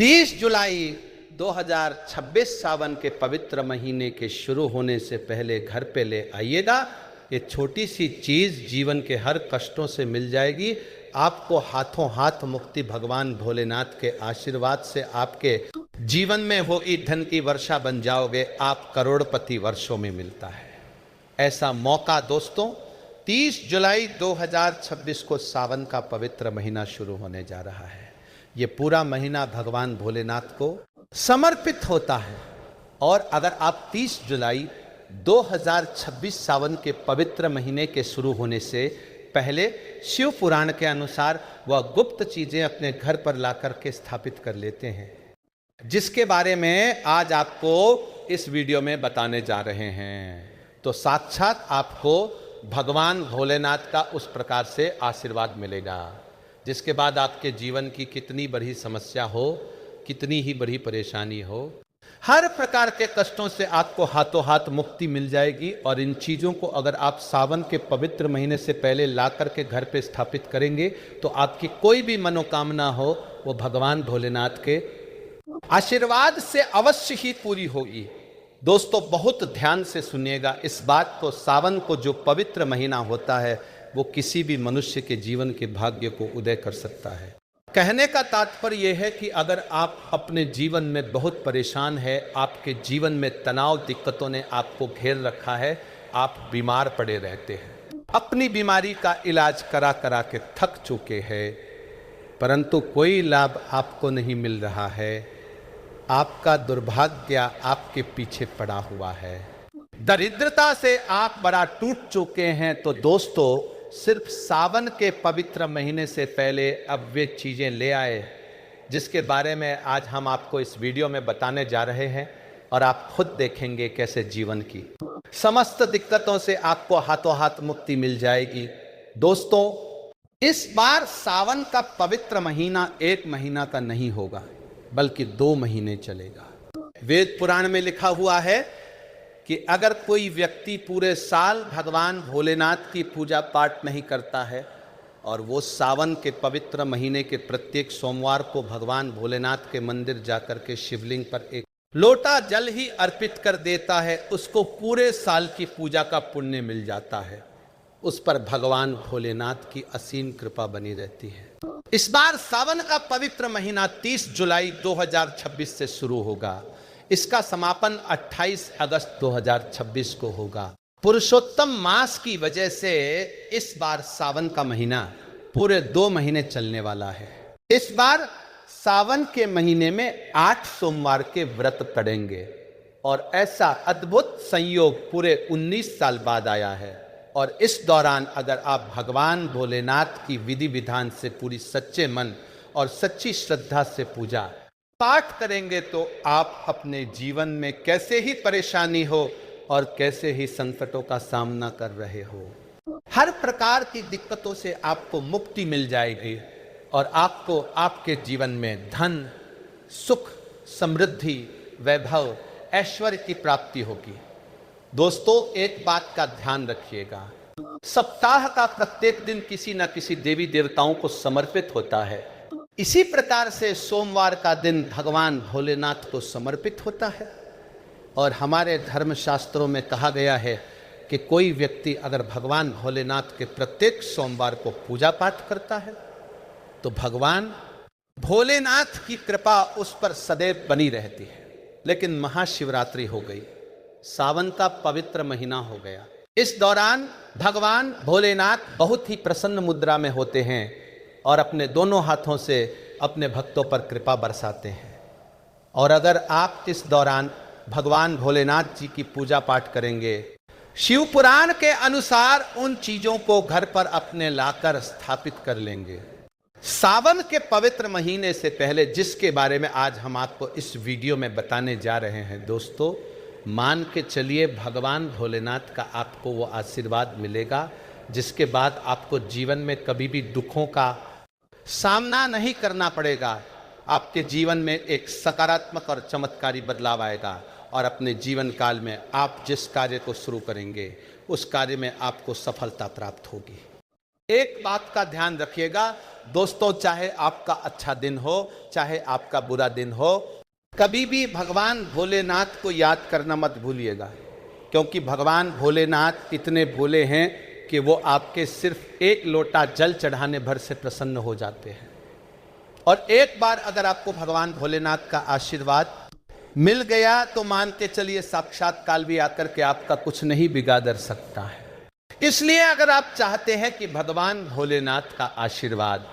30 जुलाई 2026 सावन के पवित्र महीने के शुरू होने से पहले घर पे ले आइएगा। ये छोटी सी चीज़ जीवन के हर कष्टों से मिल जाएगी। आपको हाथों हाथ मुक्ति भगवान भोलेनाथ के आशीर्वाद से आपके जीवन में होगी धन की वर्षा बन जाओगे। आप करोड़पति वर्षों में मिलता है ऐसा मौका। दोस्तों 30 जुलाई 2026 को सावन का पवित्र महीना शुरू होने जा रहा है। ये पूरा महीना भगवान भोलेनाथ को समर्पित होता है। और अगर आप 30 जुलाई 2026 सावन के पवित्र महीने के शुरू होने से पहले शिव पुराण के अनुसार वह गुप्त चीजें अपने घर पर लाकर के स्थापित कर लेते हैं, जिसके बारे में आज आपको इस वीडियो में बताने जा रहे हैं, तो साक्षात आपको भगवान भोलेनाथ का उस प्रकार से आशीर्वाद मिलेगा, जिसके बाद आपके जीवन की कितनी बड़ी समस्या हो, कितनी ही बड़ी परेशानी हो, हर प्रकार के कष्टों से आपको हाथों हाथ मुक्ति मिल जाएगी। और इन चीज़ों को अगर आप सावन के पवित्र महीने से पहले ला करके घर पे स्थापित करेंगे तो आपकी कोई भी मनोकामना हो वो भगवान भोलेनाथ के आशीर्वाद से अवश्य ही पूरी होगी। दोस्तों बहुत ध्यान से सुनिएगा इस बात को। सावन को जो पवित्र महीना होता है वो किसी भी मनुष्य के जीवन के भाग्य को उदय कर सकता है। कहने का तात्पर्य यह है कि अगर आप अपने जीवन में बहुत परेशान है, आपके जीवन में तनाव दिक्कतों ने आपको घेर रखा है, आप बीमार पड़े रहते हैं, अपनी बीमारी का इलाज करा करा के थक चुके हैं, परंतु कोई लाभ आपको नहीं मिल रहा है, आपका दुर्भाग्य आपके पीछे पड़ा हुआ है, दरिद्रता से आप बड़ा टूट चुके हैं, तो दोस्तों सिर्फ सावन के पवित्र महीने से पहले अब वे चीज़ें ले आए जिसके बारे में आज हम आपको इस वीडियो में बताने जा रहे हैं। और आप खुद देखेंगे कैसे जीवन की समस्त दिक्कतों से आपको हाथों हाथ मुक्ति मिल जाएगी। दोस्तों इस बार सावन का पवित्र महीना 1 महीना का नहीं होगा बल्कि 2 महीने चलेगा। वेद पुराण में लिखा हुआ है कि अगर कोई व्यक्ति पूरे साल भगवान भोलेनाथ की पूजा पाठ नहीं करता है और वो सावन के पवित्र महीने के प्रत्येक सोमवार को भगवान भोलेनाथ के मंदिर जाकर के शिवलिंग पर एक लोटा जल ही अर्पित कर देता है, उसको पूरे साल की पूजा का पुण्य मिल जाता है। उस पर भगवान भोलेनाथ की असीम कृपा बनी रहती है। इस बार सावन का पवित्र महीना 30 जुलाई 2026 से शुरू होगा। इसका समापन 28 अगस्त 2026 को होगा। पुरुषोत्तम मास की वजह से इस बार सावन का महीना पूरे 2 महीने चलने वाला है। इस बार सावन के महीने में 8 सोमवार के व्रत पड़ेंगे और ऐसा अद्भुत संयोग पूरे 19 साल बाद आया है। और इस दौरान अगर आप भगवान भोलेनाथ की विधि विधान से पूरी सच्चे मन और सच्ची श्रद्धा से पूजा पाठ करेंगे तो आप अपने जीवन में कैसे ही परेशानी हो और कैसे ही संकटों का सामना कर रहे हो, हर प्रकार की दिक्कतों से आपको मुक्ति मिल जाएगी और आपको आपके जीवन में धन, सुख, समृद्धि, वैभव, ऐश्वर्य की प्राप्ति होगी। दोस्तों एक बात का ध्यान रखिएगा, सप्ताह का प्रत्येक दिन किसी न किसी देवी देवताओं को समर्पित होता है। इसी प्रकार से सोमवार का दिन भगवान भोलेनाथ को समर्पित होता है। और हमारे धर्मशास्त्रों में कहा गया है कि कोई व्यक्ति अगर भगवान भोलेनाथ के प्रत्येक सोमवार को पूजा पाठ करता है तो भगवान भोलेनाथ की कृपा उस पर सदैव बनी रहती है। लेकिन महाशिवरात्रि हो गई, सावन का पवित्र महीना हो गया, इस दौरान भगवान भोलेनाथ बहुत ही प्रसन्न मुद्रा में होते हैं और अपने दोनों हाथों से अपने भक्तों पर कृपा बरसाते हैं। और अगर आप इस दौरान भगवान भोलेनाथ जी की पूजा पाठ करेंगे, शिव पुराण के अनुसार उन चीजों को घर पर अपने लाकर स्थापित कर लेंगे। सावन के पवित्र महीने से पहले जिसके बारे में आज हम आपको इस वीडियो में बताने जा रहे हैं, दोस्तों मान के चलिए भगवान भोलेनाथ का आपको वो आशीर्वाद मिलेगा जिसके बाद आपको जीवन में कभी भी दुखों का सामना नहीं करना पड़ेगा। आपके जीवन में एक सकारात्मक और चमत्कारी बदलाव आएगा और अपने जीवन काल में आप जिस कार्य को शुरू करेंगे उस कार्य में आपको सफलता प्राप्त होगी। एक बात का ध्यान रखिएगा, दोस्तों, चाहे आपका अच्छा दिन हो, चाहे आपका बुरा दिन हो, कभी भी भगवान भोलेनाथ को याद करना मत भूलिएगा, क्योंकि भगवान भोलेनाथ इतने भोले हैं कि वो आपके सिर्फ एक लोटा जल चढ़ाने भर से प्रसन्न हो जाते हैं। और एक बार अगर आपको भगवान भोलेनाथ का आशीर्वाद मिल गया तो मान के चलिए साक्षात काल भी आकर के आपका कुछ नहीं बिगाड़ सकता है। इसलिए अगर आप चाहते हैं कि भगवान भोलेनाथ का आशीर्वाद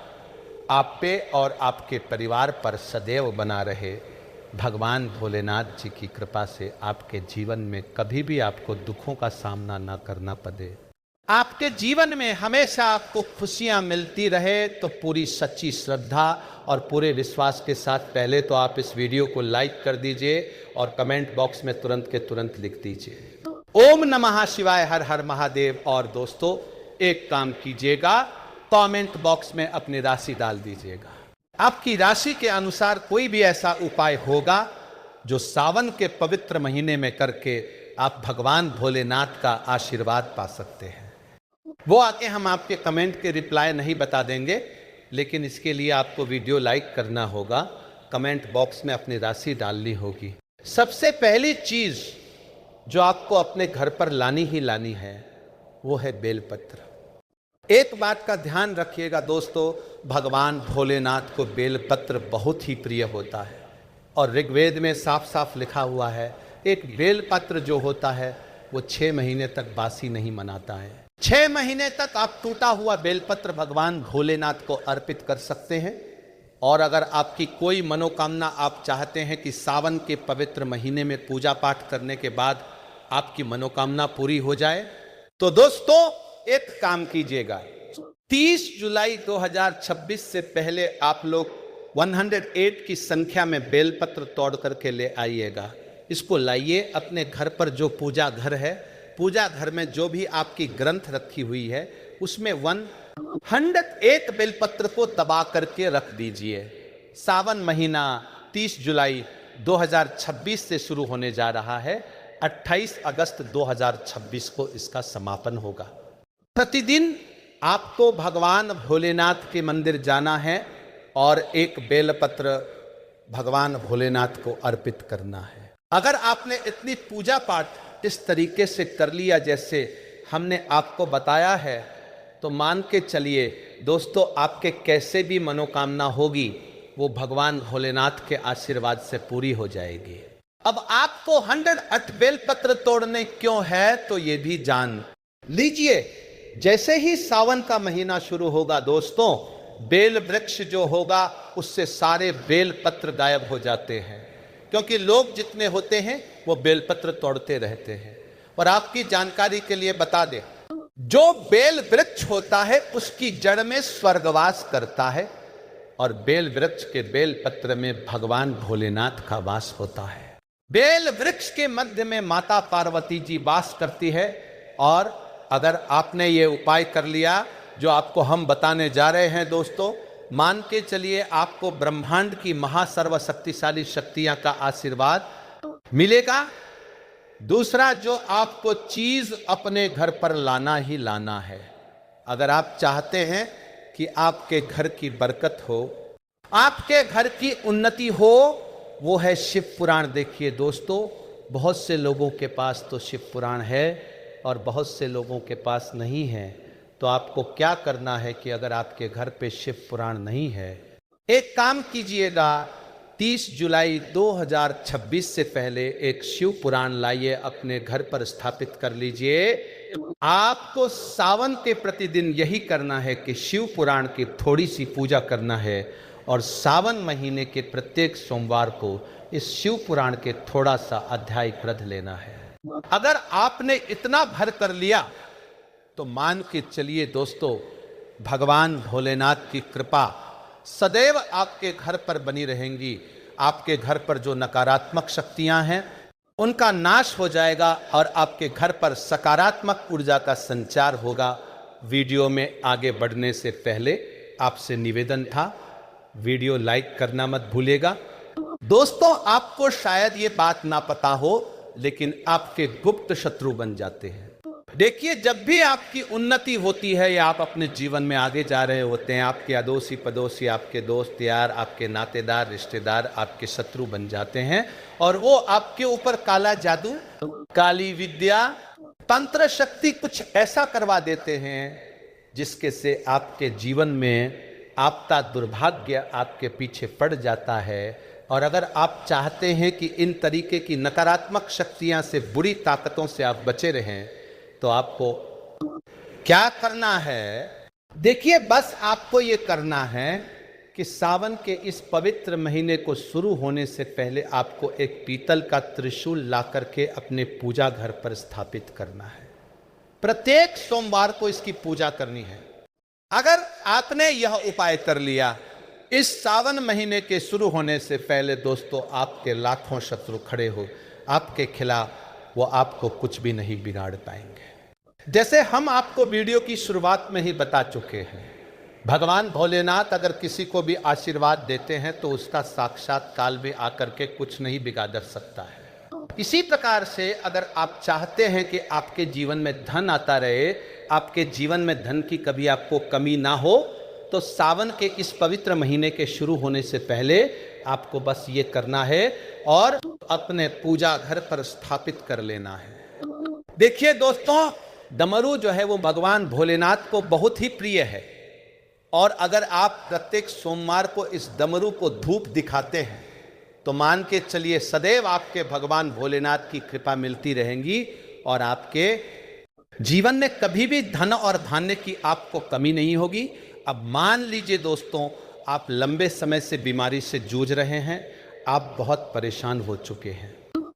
आप पे और आपके परिवार पर सदैव बना रहे, भगवान भोलेनाथ जी की कृपा से आपके जीवन में कभी भी आपको दुखों का सामना ना करना पड़े, आपके जीवन में हमेशा आपको खुशियां मिलती रहे, तो पूरी सच्ची श्रद्धा और पूरे विश्वास के साथ पहले तो आप इस वीडियो को लाइक कर दीजिए और कमेंट बॉक्स में तुरंत के तुरंत लिख दीजिए ओम नमः शिवाय, हर हर महादेव। और दोस्तों, एक काम कीजिएगा, कमेंट बॉक्स में अपनी राशि डाल दीजिएगा। आपकी राशि के अनुसार कोई भी ऐसा उपाय होगा जो सावन के पवित्र महीने में करके आप भगवान भोलेनाथ का आशीर्वाद पा सकते हैं। वो आके हम आपके कमेंट के रिप्लाई नहीं बता देंगे, लेकिन इसके लिए आपको वीडियो लाइक करना होगा, कमेंट बॉक्स में अपनी राशि डालनी होगी। सबसे पहली चीज जो आपको अपने घर पर लानी ही लानी है वो है बेलपत्र। एक बात का ध्यान रखिएगा दोस्तों, भगवान भोलेनाथ को बेलपत्र बहुत ही प्रिय होता है और ऋग्वेद में साफ साफ लिखा हुआ है, एक बेलपत्र जो होता है वो 6 महीने तक बासी नहीं मनाता है। 6 महीने तक आप टूटा हुआ बेलपत्र भगवान भोलेनाथ को अर्पित कर सकते हैं। और अगर आपकी कोई मनोकामना आप चाहते हैं कि सावन के पवित्र महीने में पूजा पाठ करने के बाद आपकी मनोकामना पूरी हो जाए, तो दोस्तों एक काम कीजिएगा, 30 जुलाई 2026 से पहले आप लोग 108 की संख्या में बेलपत्र तोड़ करके ले आइएगा। इसको लाइए अपने घर पर, जो पूजा घर है, पूजा घर में जो भी आपकी ग्रंथ रखी हुई है उसमें 108 बेलपत्र को दबा करके रख दीजिए। सावन महीना 30 जुलाई 2026 से शुरू होने जा रहा है, 28 अगस्त 2026 को इसका समापन होगा। प्रतिदिन आपको भगवान भोलेनाथ के मंदिर जाना है और एक बेलपत्र भगवान भोलेनाथ को अर्पित करना है। अगर आपने इतनी पूजा पाठ इस तरीके से कर लिया जैसे हमने आपको बताया है, तो मान के चलिए दोस्तों, आपके कैसे भी मनोकामना होगी वो भगवान भोलेनाथ के आशीर्वाद से पूरी हो जाएगी। अब आपको 108 बेलपत्र तोड़ने क्यों है, तो ये भी जान लीजिए। जैसे ही सावन का महीना शुरू होगा दोस्तों, बेल वृक्ष जो होगा उससे सारे बेलपत्र गायब हो जाते हैं, क्योंकि लोग जितने होते हैं वो बेलपत्र तोड़ते रहते हैं। और आपकी जानकारी के लिए बता दें, जो बेल वृक्ष होता है उसकी जड़ में स्वर्गवास करता है और बेल वृक्ष के बेल पत्र में भगवान भोलेनाथ का वास होता है। बेल वृक्ष के मध्य में माता पार्वती जी वास करती है। और अगर आपने ये उपाय कर लिया जो आपको हम बताने जा रहे हैं दोस्तों, मान के चलिए आपको ब्रह्मांड की महासर्वशक्तिशाली शक्तियां का आशीर्वाद मिलेगा। दूसरा, जो आपको चीज अपने घर पर लाना ही लाना है, अगर आप चाहते हैं कि आपके घर की बरकत हो, आपके घर की उन्नति हो, वो है शिव पुराण। देखिए दोस्तों, बहुत से लोगों के पास तो शिव पुराण है और बहुत से लोगों के पास नहीं है। तो आपको क्या करना है कि अगर आपके घर पे शिव पुराण नहीं है, एक काम कीजिएगा, 30 जुलाई 2026 से पहले एक शिव पुराण लाइए, अपने घर पर स्थापित कर लीजिए। आपको सावन के प्रतिदिन यही करना है कि शिव पुराण की थोड़ी सी पूजा करना है और सावन महीने के प्रत्येक सोमवार को इस शिव पुराण के थोड़ा सा अध्याय पढ़ लेना है। अगर आपने इतना भर कर लिया तो मान के चलिए दोस्तों, भगवान भोलेनाथ की कृपा सदैव आपके घर पर बनी रहेंगी। आपके घर पर जो नकारात्मक शक्तियां हैं उनका नाश हो जाएगा और आपके घर पर सकारात्मक ऊर्जा का संचार होगा। वीडियो में आगे बढ़ने से पहले आपसे निवेदन था, वीडियो लाइक करना मत भूलिएगा। दोस्तों, आपको शायद ये बात ना पता हो, लेकिन आपके गुप्त शत्रु बन जाते हैं। देखिए, जब भी आपकी उन्नति होती है या आप अपने जीवन में आगे जा रहे होते हैं, आपके अड़ोसी पड़ोसी, आपके दोस्त यार, आपके नातेदार रिश्तेदार आपके शत्रु बन जाते हैं और वो आपके ऊपर काला जादू, काली विद्या, तंत्र शक्ति कुछ ऐसा करवा देते हैं जिसके से आपके जीवन में आपका दुर्भाग्य आपके पीछे पड़ जाता है। और अगर आप चाहते हैं कि इन तरीके की नकारात्मक शक्तियां से, बुरी ताकतों से आप बचे रहें, तो आपको क्या करना है? देखिए, बस आपको ये करना है कि सावन के इस पवित्र महीने को शुरू होने से पहले आपको एक पीतल का त्रिशूल ला करके अपने पूजा घर पर स्थापित करना है। प्रत्येक सोमवार को इसकी पूजा करनी है। अगर आपने यह उपाय कर लिया, इस सावन महीने के शुरू होने से पहले दोस्तों, आपके लाखों शत्रु खड़े हो आपके खिलाफ, वो आपको कुछ भी नहीं बिगाड़ पाएंगे। जैसे हम आपको वीडियो की शुरुआत में ही बता चुके हैं, भगवान भोलेनाथ अगर किसी को भी आशीर्वाद देते हैं तो उसका साक्षात काल में आकर के कुछ नहीं बिगाड़ सकता है। इसी प्रकार से अगर आप चाहते हैं कि आपके जीवन में धन आता रहे, आपके जीवन में धन की कभी आपको कमी ना हो, तो सावन के इस पवित्र महीने के शुरू होने से पहले आपको बस ये करना है और अपने पूजा घर पर स्थापित कर लेना है। देखिए दोस्तों, डमरू जो है वो भगवान भोलेनाथ को बहुत ही प्रिय है और अगर आप प्रत्येक सोमवार को इस डमरू को धूप दिखाते हैं तो मान के चलिए सदैव आपके भगवान भोलेनाथ की कृपा मिलती रहेगी और आपके जीवन में कभी भी धन और धान्य की आपको कमी नहीं होगी। अब मान लीजिए दोस्तों, आप लंबे समय से बीमारी से जूझ रहे हैं, आप बहुत परेशान हो चुके हैं,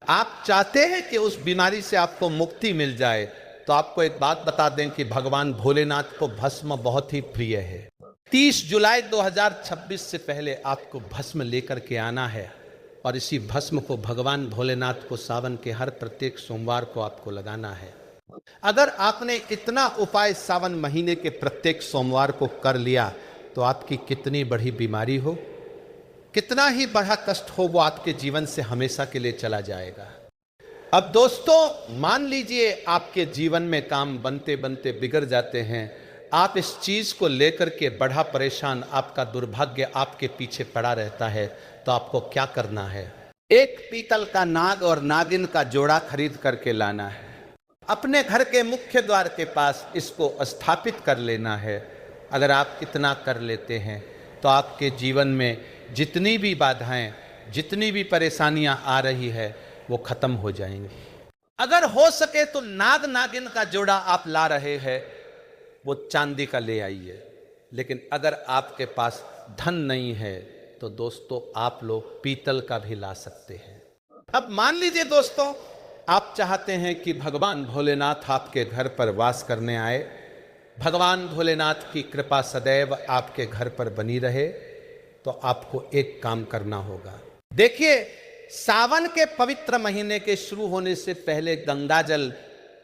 आप चाहते हैं कि उस बीमारी से आपको मुक्ति मिल जाए, तो आपको एक बात बता दें कि भगवान भोलेनाथ को भस्म बहुत ही प्रिय है। 30 जुलाई 2026 से पहले आपको भस्म लेकर के आना है और इसी भस्म को भगवान भोलेनाथ को सावन के हर प्रत्येक सोमवार को आपको लगाना है। अगर आपने इतना उपाय सावन महीने के प्रत्येक सोमवार को कर लिया तो आपकी कितनी बड़ी बीमारी हो, कितना ही बड़ा कष्ट हो, वो आपके जीवन से हमेशा के लिए चला जाएगा। अब दोस्तों, मान लीजिए आपके जीवन में काम बनते बनते बिगड़ जाते हैं, आप इस चीज को लेकर के बड़ा परेशान, आपका दुर्भाग्य आपके पीछे पड़ा रहता है, तो आपको क्या करना है? एक पीतल का नाग और नागिन का जोड़ा खरीद करके लाना है, अपने घर के मुख्य द्वार के पास इसको स्थापित कर लेना है। अगर आप इतना कर लेते हैं तो आपके जीवन में जितनी भी बाधाएं, जितनी भी परेशानियां आ रही है, वो खत्म हो जाएंगी। अगर हो सके तो नाग नागिन का जोड़ा आप ला रहे हैं, वो चांदी का ले आइए। लेकिन अगर आपके पास धन नहीं है तो दोस्तों, आप लोग पीतल का भी ला सकते हैं। अब मान लीजिए दोस्तों, आप चाहते हैं कि भगवान भोलेनाथ आपके घर पर वास करने आए, भगवान भोलेनाथ की कृपा सदैव आपके घर पर बनी रहे, तो आपको एक काम करना होगा। देखिए, सावन के पवित्र महीने के शुरू होने से पहले गंगा जल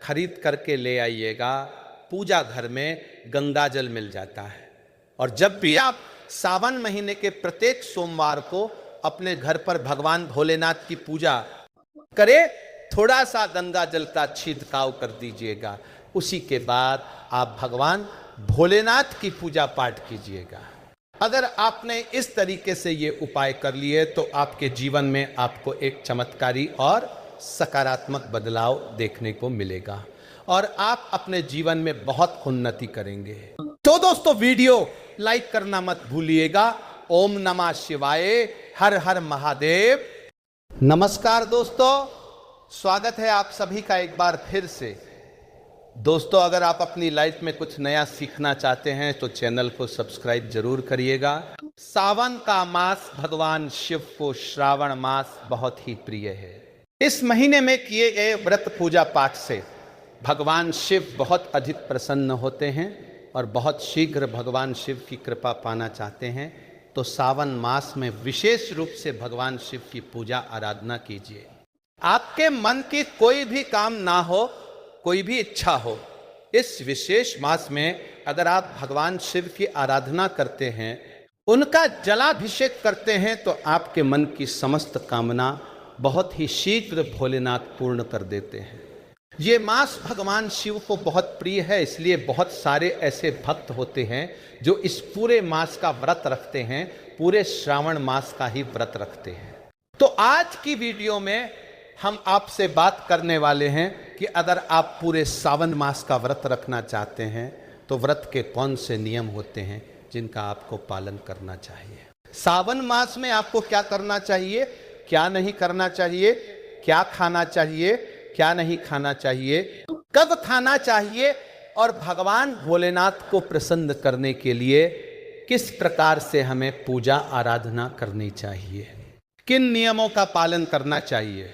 खरीद करके ले आइएगा। पूजा घर में गंगा जल मिल जाता है और जब भी आप सावन महीने के प्रत्येक सोमवार को अपने घर पर भगवान भोलेनाथ की पूजा करें, थोड़ा सा गंगा जल का छिड़काव कर दीजिएगा। उसी के बाद आप भगवान भोलेनाथ की पूजा पाठ कीजिएगा। अगर आपने इस तरीके से ये उपाय कर लिए तो आपके जीवन में आपको एक चमत्कारी और सकारात्मक बदलाव देखने को मिलेगा और आप अपने जीवन में बहुत उन्नति करेंगे। तो दोस्तों, वीडियो लाइक करना मत भूलिएगा। ओम नमः शिवाय, हर हर महादेव। नमस्कार दोस्तों, स्वागत है आप सभी का एक बार फिर से। दोस्तों, अगर आप अपनी लाइफ में कुछ नया सीखना चाहते हैं तो चैनल को सब्सक्राइब जरूर करिएगा। सावन का मास भगवान शिव को श्रावण मास बहुत ही प्रिय है। इस महीने में किए गए व्रत पूजा पाठ से भगवान शिव बहुत अधिक प्रसन्न होते हैं और बहुत शीघ्र भगवान शिव की कृपा पाना चाहते हैं, तो सावन मास में विशेष रूप से भगवान शिव की पूजा आराधना कीजिए। आपके मन की कोई भी काम ना हो, कोई भी इच्छा हो, इस विशेष मास में अगर आप भगवान शिव की आराधना करते हैं, उनका जलाभिषेक करते हैं, तो आपके मन की समस्त कामना बहुत ही शीघ्र भोलेनाथ पूर्ण कर देते हैं। ये मास भगवान शिव को बहुत प्रिय है, इसलिए बहुत सारे ऐसे भक्त होते हैं जो इस पूरे मास का व्रत रखते हैं, पूरे श्रावण मास का ही व्रत रखते हैं। तो आज की वीडियो में हम आपसे बात करने वाले हैं कि अगर आप पूरे सावन मास का व्रत रखना चाहते हैं तो व्रत के कौन से नियम होते हैं जिनका आपको पालन करना चाहिए। सावन मास में आपको क्या करना चाहिए, क्या नहीं करना चाहिए, क्या खाना चाहिए, क्या नहीं खाना चाहिए, कब खाना चाहिए, और भगवान भोलेनाथ को प्रसन्न करने के लिए किस प्रकार से हमें पूजा आराधना करनी चाहिए, किन नियमों का पालन करना चाहिए,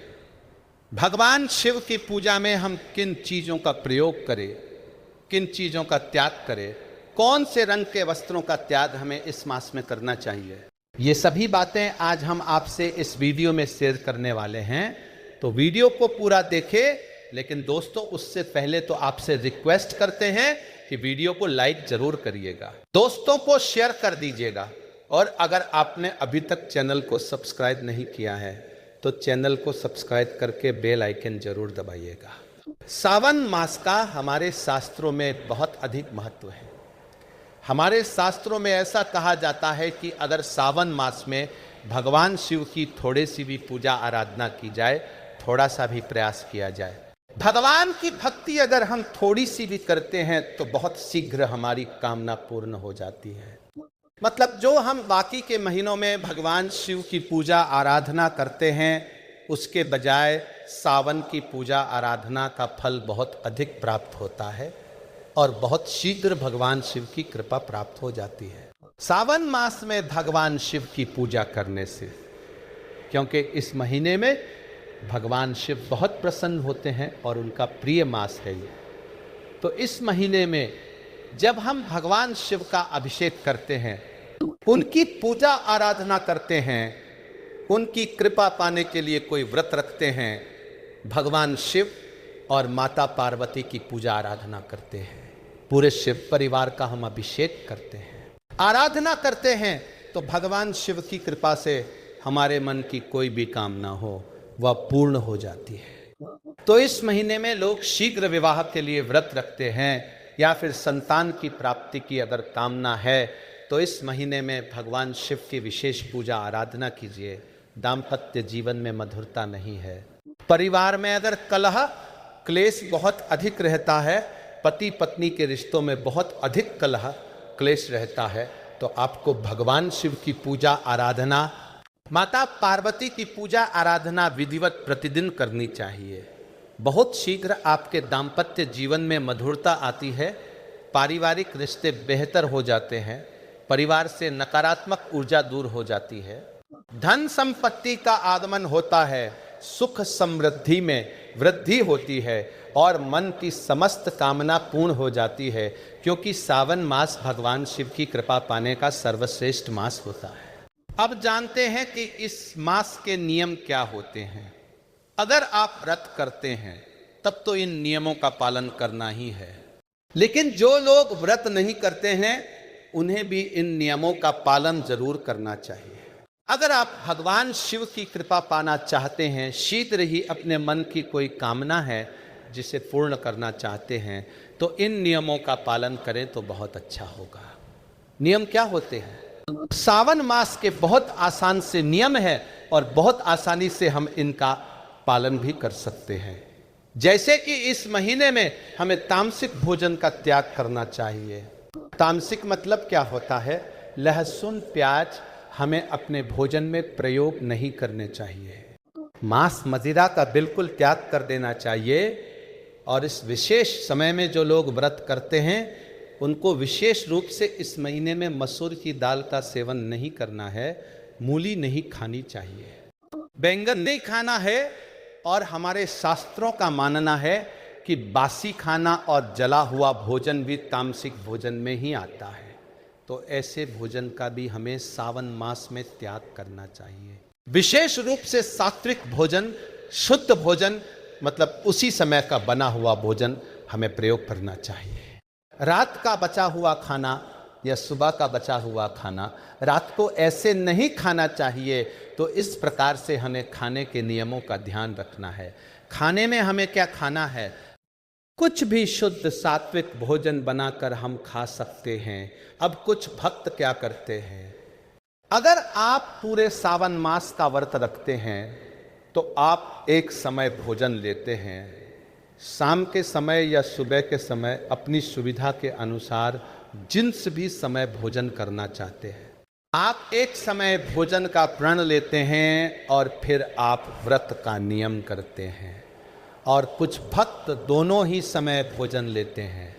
भगवान शिव की पूजा में हम किन चीज़ों का प्रयोग करें, किन चीज़ों का त्याग करें, कौन से रंग के वस्त्रों का त्याग हमें इस मास में करना चाहिए, ये सभी बातें आज हम आपसे इस वीडियो में शेयर करने वाले हैं। तो वीडियो को पूरा देखें, लेकिन दोस्तों उससे पहले तो आपसे रिक्वेस्ट करते हैं कि वीडियो को लाइक जरूर करिएगा, दोस्तों को शेयर कर दीजिएगा, और अगर आपने अभी तक चैनल को सब्सक्राइब नहीं किया है तो चैनल को सब्सक्राइब करके बेल आइकन जरूर दबाइएगा। सावन मास का हमारे शास्त्रों में बहुत अधिक महत्व है। हमारे शास्त्रों में ऐसा कहा जाता है कि अगर सावन मास में भगवान शिव की थोड़ी सी भी पूजा आराधना की जाए, थोड़ा सा भी प्रयास किया जाए, भगवान की भक्ति अगर हम थोड़ी सी भी करते हैं तो बहुत शीघ्र हमारी कामना पूर्ण हो जाती है। मतलब जो हम बाकी के महीनों में भगवान शिव की पूजा आराधना करते हैं, उसके बजाय सावन की पूजा आराधना का फल बहुत अधिक प्राप्त होता है और बहुत शीघ्र भगवान शिव की कृपा प्राप्त हो जाती है सावन मास में भगवान शिव की पूजा करने से, क्योंकि इस महीने में भगवान शिव बहुत प्रसन्न होते हैं और उनका प्रिय मास है ये। तो इस महीने में जब हम भगवान शिव का अभिषेक करते हैं, उनकी पूजा आराधना करते हैं, उनकी कृपा पाने के लिए कोई व्रत रखते हैं, भगवान शिव और माता पार्वती की पूजा आराधना करते हैं, पूरे शिव परिवार का हम अभिषेक करते हैं, आराधना करते हैं, तो भगवान शिव की कृपा से हमारे मन की कोई भी कामना हो वह पूर्ण हो जाती है। तो इस महीने में लोग शीघ्र विवाह के लिए व्रत रखते हैं, या फिर संतान की प्राप्ति की अगर कामना है तो इस महीने में भगवान शिव की विशेष पूजा आराधना कीजिए। दाम्पत्य जीवन में मधुरता नहीं है, परिवार में अगर कलह क्लेश बहुत अधिक रहता है, पति पत्नी के रिश्तों में बहुत अधिक कलह क्लेश रहता है, तो आपको भगवान शिव की पूजा आराधना, माता पार्वती की पूजा आराधना विधिवत प्रतिदिन करनी चाहिए। बहुत शीघ्र आपके दाम्पत्य जीवन में मधुरता आती है, पारिवारिक रिश्ते बेहतर हो जाते हैं, परिवार से नकारात्मक ऊर्जा दूर हो जाती है, धन संपत्ति का आगमन होता है, सुख समृद्धि में वृद्धि होती है और मन की समस्त कामना पूर्ण हो जाती है, क्योंकि सावन मास भगवान शिव की कृपा पाने का सर्वश्रेष्ठ मास होता है। अब जानते हैं कि इस मास के नियम क्या होते हैं। अगर आप व्रत करते हैं तब तो इन नियमों का पालन करना ही है, लेकिन जो लोग व्रत नहीं करते हैं उन्हें भी इन नियमों का पालन जरूर करना चाहिए। अगर आप भगवान शिव की कृपा पाना चाहते हैं, शीघ्र ही अपने मन की कोई कामना है जिसे पूर्ण करना चाहते हैं, तो इन नियमों का पालन करें तो बहुत अच्छा होगा। नियम क्या होते हैं? सावन मास के बहुत आसान से नियम है और बहुत आसानी से हम इनका पालन भी कर सकते हैं। जैसे कि इस महीने में हमें तामसिक भोजन का त्याग करना चाहिए। तामसिक मतलब क्या होता है? लहसुन प्याज हमें अपने भोजन में प्रयोग नहीं करने चाहिए। मांस मदिरा का बिल्कुल त्याग कर देना चाहिए। और इस विशेष समय में जो लोग व्रत करते हैं उनको विशेष रूप से इस महीने में मसूर की दाल का सेवन नहीं करना है, मूली नहीं खानी चाहिए, बैंगन नहीं खाना है। और हमारे शास्त्रों का मानना है कि बासी खाना और जला हुआ भोजन भी तामसिक भोजन में ही आता है। तो ऐसे भोजन का भी हमें सावन मास में त्याग करना चाहिए। विशेष रूप से सात्विक भोजन, शुद्ध भोजन, मतलब उसी समय का बना हुआ भोजन हमें प्रयोग करना चाहिए। रात का बचा हुआ खाना या सुबह का बचा हुआ खाना रात को ऐसे नहीं खाना चाहिए। तो इस प्रकार से हमें खाने के नियमों का ध्यान रखना है। खाने में हमें क्या खाना है? कुछ भी शुद्ध सात्विक भोजन बनाकर हम खा सकते हैं। अब कुछ भक्त क्या करते हैं, अगर आप पूरे सावन मास का व्रत रखते हैं तो आप एक समय भोजन लेते हैं, शाम के समय या सुबह के समय अपनी सुविधा के अनुसार जिस भी समय भोजन करना चाहते हैं आप एक समय भोजन का प्रण लेते हैं और फिर आप व्रत का नियम करते हैं। और कुछ भक्त दोनों ही समय भोजन लेते हैं,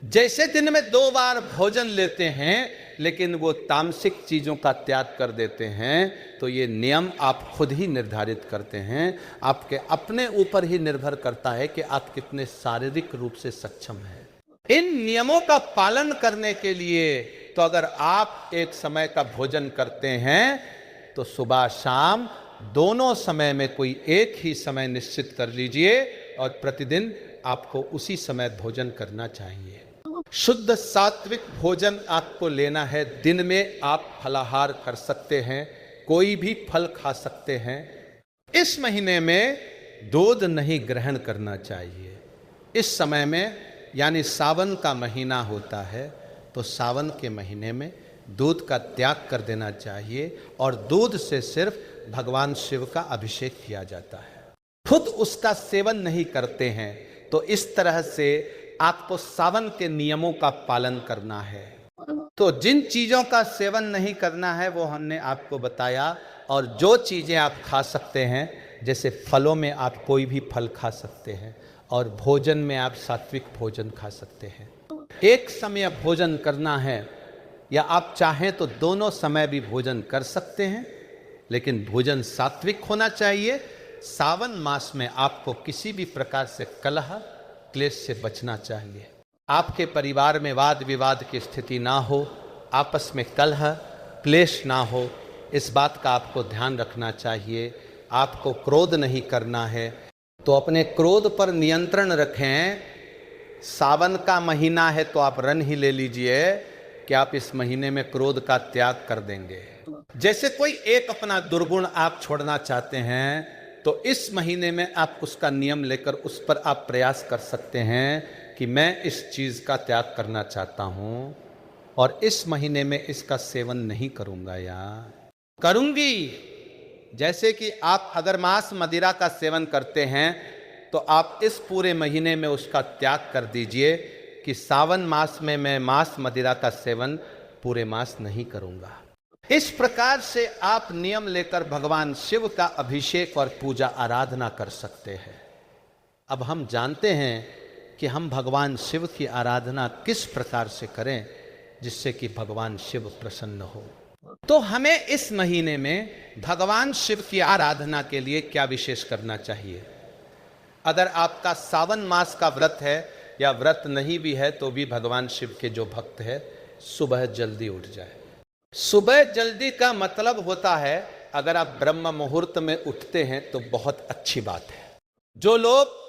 जैसे दिन में 2 बार भोजन लेते हैं लेकिन वो तामसिक चीज़ों का त्याग कर देते हैं। तो ये नियम आप खुद ही निर्धारित करते हैं, आपके अपने ऊपर ही निर्भर करता है कि आप कितने शारीरिक रूप से सक्षम हैं। इन नियमों का पालन करने के लिए तो अगर आप एक समय का भोजन करते हैं तो सुबह शाम दोनों समय में कोई एक ही समय निश्चित कर लीजिए और प्रतिदिन आपको उसी समय भोजन करना चाहिए। शुद्ध सात्विक भोजन आपको लेना है। दिन में आप फलाहार कर सकते हैं, कोई भी फल खा सकते हैं। इस महीने में दूध नहीं ग्रहण करना चाहिए। इस समय में यानी सावन का महीना होता है तो सावन के महीने में दूध का त्याग कर देना चाहिए और दूध से सिर्फ भगवान शिव का अभिषेक किया जाता है, खुद उसका सेवन नहीं करते हैं। तो इस तरह से आपको सावन के नियमों का पालन करना है। तो जिन चीज़ों का सेवन नहीं करना है वो हमने आपको बताया, और जो चीज़ें आप खा सकते हैं, जैसे फलों में आप कोई भी फल खा सकते हैं और भोजन में आप सात्विक भोजन खा सकते हैं। एक समय भोजन करना है या आप चाहें तो दोनों समय भी भोजन कर सकते हैं, लेकिन भोजन सात्विक होना चाहिए। सावन मास में आपको किसी भी प्रकार से कलह क्लेश से बचना चाहिए। आपके परिवार में वाद विवाद की स्थिति ना हो, आपस में कलह क्लेश ना हो, इस बात का आपको ध्यान रखना चाहिए। आपको क्रोध नहीं करना है, तो अपने क्रोध पर नियंत्रण रखें। सावन का महीना है तो आप रण ही ले लीजिए कि आप इस महीने में क्रोध का त्याग कर देंगे। जैसे कोई एक अपना दुर्गुण आप छोड़ना चाहते हैं तो इस महीने में आप उसका नियम लेकर उस पर आप प्रयास कर सकते हैं कि मैं इस चीज़ का त्याग करना चाहता हूँ और इस महीने में इसका सेवन नहीं करूँगा या करूँगी। जैसे कि आप अगर मांस मदिरा का सेवन करते हैं तो आप इस पूरे महीने में उसका त्याग कर दीजिए कि सावन मास में मैं मांस मदिरा का सेवन पूरे मास नहीं करूँगा। इस प्रकार से आप नियम लेकर भगवान शिव का अभिषेक और पूजा आराधना कर सकते हैं। अब हम जानते हैं कि हम भगवान शिव की आराधना किस प्रकार से करें जिससे कि भगवान शिव प्रसन्न हो। तो हमें इस महीने में भगवान शिव की आराधना के लिए क्या विशेष करना चाहिए। अगर आपका सावन मास का व्रत है या व्रत नहीं भी है तो भी भगवान शिव के जो भक्त है सुबह जल्दी उठ जाए। सुबह जल्दी का मतलब होता है अगर आप ब्रह्म मुहूर्त में उठते हैं तो बहुत अच्छी बात है। जो लोग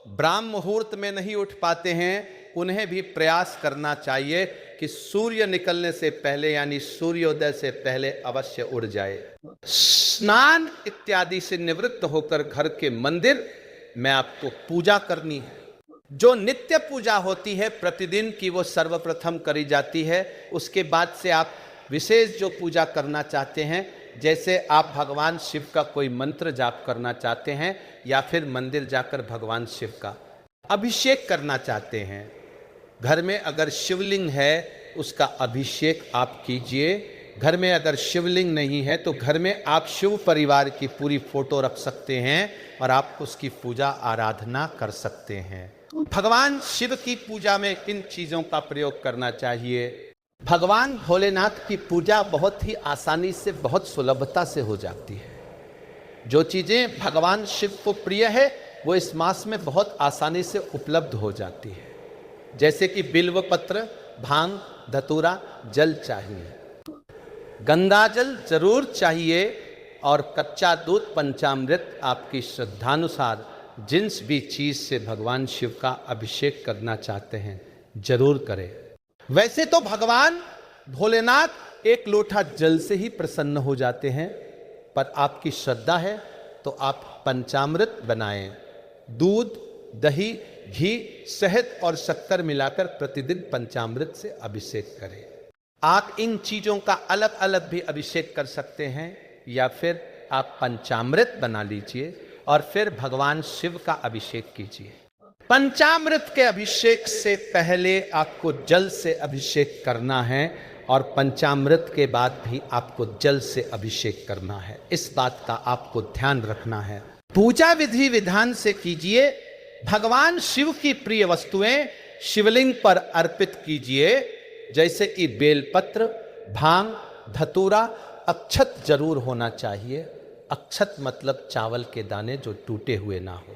ब्राह्म मुहूर्त में नहीं उठ पाते हैं उन्हें भी प्रयास करना चाहिए कि सूर्य निकलने से पहले यानी सूर्योदय से पहले अवश्य उठ जाए। स्नान इत्यादि से निवृत्त होकर घर के मंदिर में आपको पूजा करनी है। जो नित्य पूजा होती है प्रतिदिन की वो सर्वप्रथम करी जाती है। उसके बाद से आप विशेष जो पूजा करना चाहते हैं, जैसे आप भगवान शिव का कोई मंत्र जाप करना चाहते हैं या फिर मंदिर जाकर भगवान शिव का अभिषेक करना चाहते हैं, घर में अगर शिवलिंग है उसका अभिषेक आप कीजिए। घर में अगर शिवलिंग नहीं है तो घर में आप शिव परिवार की पूरी फोटो रख सकते हैं और आप उसकी पूजा आराधना कर सकते हैं। भगवान शिव की पूजा में किन चीज़ों का प्रयोग करना चाहिए। भगवान भोलेनाथ की पूजा बहुत ही आसानी से बहुत सुलभता से हो जाती है। जो चीज़ें भगवान शिव को प्रिय है वो इस मास में बहुत आसानी से उपलब्ध हो जाती है। जैसे कि बिल्व पत्र, भांग, धतूरा, जल चाहिए, गंगा जल जरूर चाहिए और कच्चा दूध, पंचामृत आपकी श्रद्धानुसार जिस भी चीज़ से भगवान शिव का अभिषेक करना चाहते हैं जरूर करें। वैसे तो भगवान भोलेनाथ एक लोटा जल से ही प्रसन्न हो जाते हैं, पर आपकी श्रद्धा है तो आप पंचामृत बनाएं, दूध, दही, घी, शहद और शक्कर मिलाकर प्रतिदिन पंचामृत से अभिषेक करें। आप इन चीजों का अलग अलग भी अभिषेक कर सकते हैं, या फिर आप पंचामृत बना लीजिए और फिर भगवान शिव का अभिषेक कीजिए। पंचामृत के अभिषेक से पहले आपको जल से अभिषेक करना है और पंचामृत के बाद भी आपको जल से अभिषेक करना है। इस बात का आपको ध्यान रखना है। पूजा विधि विधान से कीजिए। भगवान शिव की प्रिय वस्तुएं शिवलिंग पर अर्पित कीजिए, जैसे कि बेलपत्र, भांग, धतूरा। अक्षत जरूर होना चाहिए। अक्षत मतलब चावल के दाने जो टूटे हुए ना हो।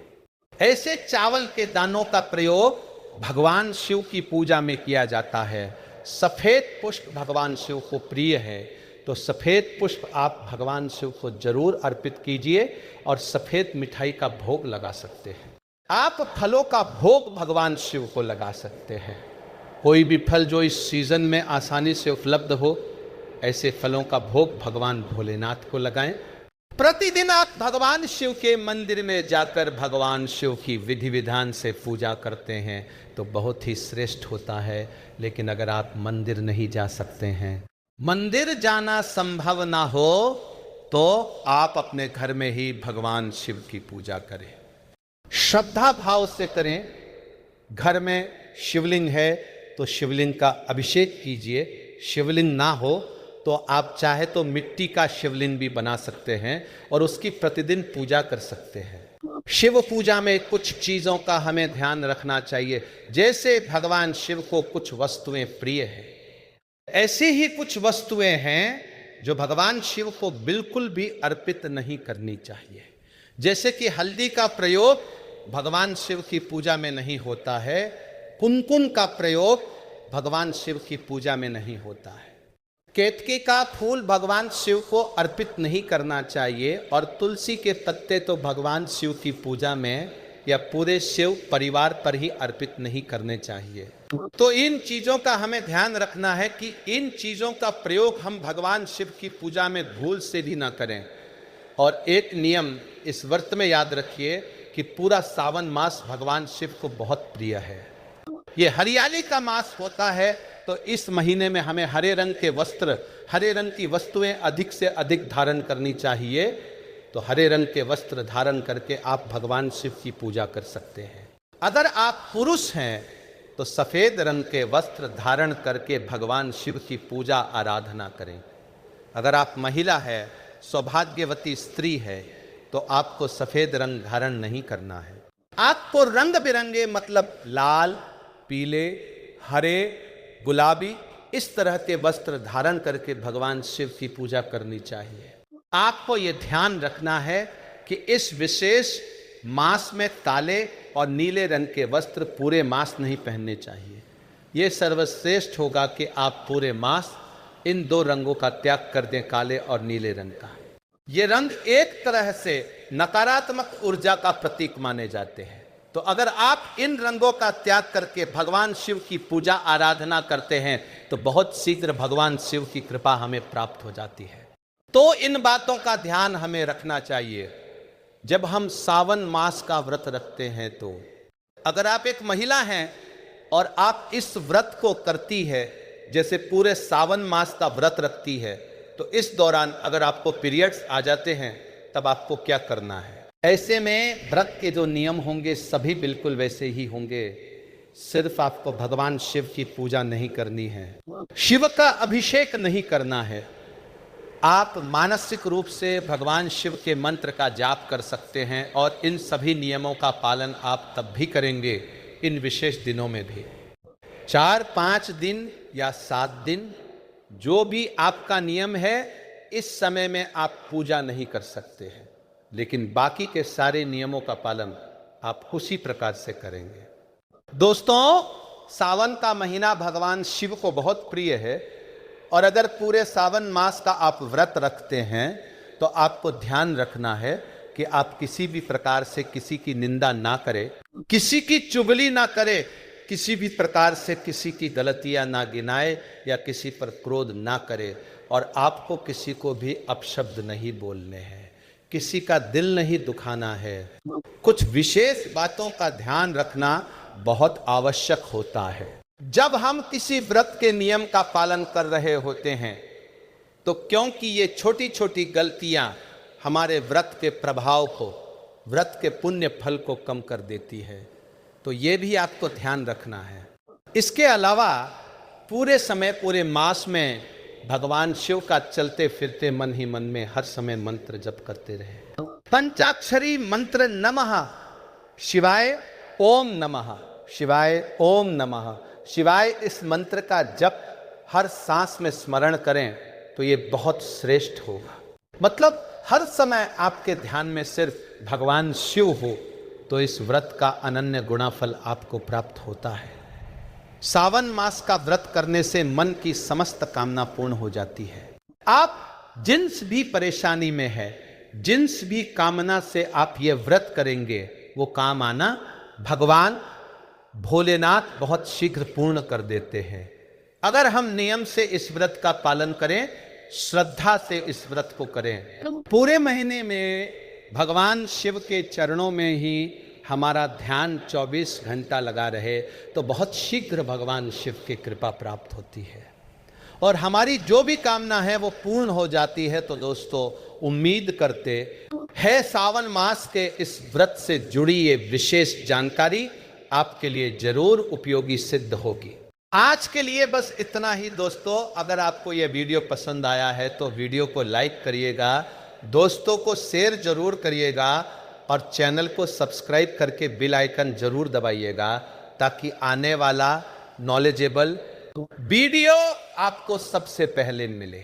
ऐसे चावल के दानों का प्रयोग भगवान शिव की पूजा में किया जाता है। सफेद पुष्प भगवान शिव को प्रिय है, तो सफेद पुष्प आप भगवान शिव को जरूर अर्पित कीजिए और सफेद मिठाई का भोग लगा सकते हैं। आप फलों का भोग भगवान शिव को लगा सकते हैं। कोई भी फल जो इस सीजन में आसानी से उपलब्ध हो, ऐसे फलों का भोग भगवान भोलेनाथ को लगाएं। प्रतिदिन आप भगवान शिव के मंदिर में जाकर भगवान शिव की विधि विधान से पूजा करते हैं तो बहुत ही श्रेष्ठ होता है। लेकिन अगर आप मंदिर नहीं जा सकते हैं, मंदिर जाना संभव ना हो, तो आप अपने घर में ही भगवान शिव की पूजा करें। श्रद्धा भाव से करें। घर में शिवलिंग है तो शिवलिंग का अभिषेक कीजिए। शिवलिंग ना हो तो आप चाहे तो मिट्टी का शिवलिंग भी बना सकते हैं और उसकी प्रतिदिन पूजा कर सकते हैं। शिव पूजा में कुछ चीजों का हमें ध्यान रखना चाहिए। जैसे भगवान शिव को कुछ वस्तुएं प्रिय है, ऐसी ही कुछ वस्तुएं हैं जो भगवान शिव को बिल्कुल भी अर्पित नहीं करनी चाहिए। जैसे कि हल्दी का प्रयोग भगवान शिव की पूजा में नहीं होता है। कुमकुम का प्रयोग भगवान शिव की पूजा में नहीं होता है। केतकी का फूल भगवान शिव को अर्पित नहीं करना चाहिए और तुलसी के पत्ते तो भगवान शिव की पूजा में या पूरे शिव परिवार पर ही अर्पित नहीं करने चाहिए। तो इन चीजों का हमें ध्यान रखना है कि इन चीजों का प्रयोग हम भगवान शिव की पूजा में भूल से भी ना करें। और एक नियम इस व्रत में याद रखिए कि पूरा सावन मास भगवान शिव को बहुत प्रिय है। ये हरियाली का मास होता है, तो इस महीने में हमें हरे रंग के वस्त्र, हरे रंग की वस्तुएं अधिक से अधिक धारण करनी चाहिए। तो हरे रंग के वस्त्र धारण करके आप भगवान शिव की पूजा कर सकते हैं। अगर आप पुरुष हैं तो सफेद रंग के वस्त्र धारण करके भगवान शिव की पूजा आराधना करें। अगर आप महिला है, सौभाग्यवती स्त्री है, तो आपको सफेद रंग धारण नहीं करना है। आपको रंग बिरंगे मतलब लाल, पीले, हरे, गुलाबी इस तरह के वस्त्र धारण करके भगवान शिव की पूजा करनी चाहिए। आपको ये ध्यान रखना है कि इस विशेष मास में काले और नीले रंग के वस्त्र पूरे मास नहीं पहनने चाहिए। ये सर्वश्रेष्ठ होगा कि आप पूरे मास इन दो रंगों का त्याग कर दें, काले और नीले रंग का। ये रंग एक तरह से नकारात्मक ऊर्जा का प्रतीक माने जाते हैं। तो अगर आप इन रंगों का त्याग करके भगवान शिव की पूजा आराधना करते हैं तो बहुत शीघ्र भगवान शिव की कृपा हमें प्राप्त हो जाती है। तो इन बातों का ध्यान हमें रखना चाहिए जब हम सावन मास का व्रत रखते हैं। तो अगर आप एक महिला हैं और आप इस व्रत को करती है, जैसे पूरे सावन मास का व्रत रखती है, तो इस दौरान अगर आपको पीरियड्स आ जाते हैं तब आपको क्या करना है। ऐसे में व्रत के जो नियम होंगे सभी बिल्कुल वैसे ही होंगे। सिर्फ आपको भगवान शिव की पूजा नहीं करनी है, शिव का अभिषेक नहीं करना है। आप मानसिक रूप से भगवान शिव के मंत्र का जाप कर सकते हैं और इन सभी नियमों का पालन आप तब भी करेंगे इन विशेष दिनों में भी। 4-5 दिन या 7 दिन जो भी आपका नियम है, इस समय में आप पूजा नहीं कर सकते हैं, लेकिन बाकी के सारे नियमों का पालन आप उसी प्रकार से करेंगे। दोस्तों, सावन का महीना भगवान शिव को बहुत प्रिय है और अगर पूरे सावन मास का आप व्रत रखते हैं तो आपको ध्यान रखना है कि आप किसी भी प्रकार से किसी की निंदा ना करें, किसी की चुगली ना करें, किसी भी प्रकार से किसी की गलतियां ना गिनाए या किसी पर क्रोध ना करे और आपको किसी को भी अपशब्द नहीं बोलने हैं। किसी का दिल नहीं दुखाना है। कुछ विशेष बातों का ध्यान रखना बहुत आवश्यक होता है। जब हम किसी व्रत के नियम का पालन कर रहे होते हैं तो क्योंकि ये छोटी छोटी गलतियां हमारे व्रत के प्रभाव को, व्रत के पुण्य फल को कम कर देती है, तो ये भी आपको ध्यान रखना है। इसके अलावा पूरे समय, पूरे मास में भगवान शिव का चलते फिरते मन ही मन में हर समय मंत्र जप करते रहे। पंचाक्षरी मंत्र नमः शिवाय ओम नमः शिवाय ओम नमः शिवाय, इस मंत्र का जप हर सांस में स्मरण करें तो ये बहुत श्रेष्ठ होगा। मतलब हर समय आपके ध्यान में सिर्फ भगवान शिव हो तो इस व्रत का अनन्य गुणाफल आपको प्राप्त होता है। सावन मास का व्रत करने से मन की समस्त कामना पूर्ण हो जाती है। आप जिस भी परेशानी में है, जिस भी कामना से आप ये व्रत करेंगे, वो काम आना भगवान भोलेनाथ बहुत शीघ्र पूर्ण कर देते हैं। अगर हम नियम से इस व्रत का पालन करें, श्रद्धा से इस व्रत को करें, पूरे महीने में भगवान शिव के चरणों में ही हमारा ध्यान 24 घंटा लगा रहे तो बहुत शीघ्र भगवान शिव की कृपा प्राप्त होती है और हमारी जो भी कामना है वो पूर्ण हो जाती है। तो दोस्तों, उम्मीद करते हैं सावन मास के इस व्रत से जुड़ी ये विशेष जानकारी आपके लिए जरूर उपयोगी सिद्ध होगी। आज के लिए बस इतना ही दोस्तों। अगर आपको यह वीडियो पसंद आया है तो वीडियो को लाइक करिएगा, दोस्तों को शेयर जरूर करिएगा और चैनल को सब्सक्राइब करके बेल आइकन जरूर दबाइएगा ताकि आने वाला नॉलेजेबल वीडियो आपको सबसे पहले मिले।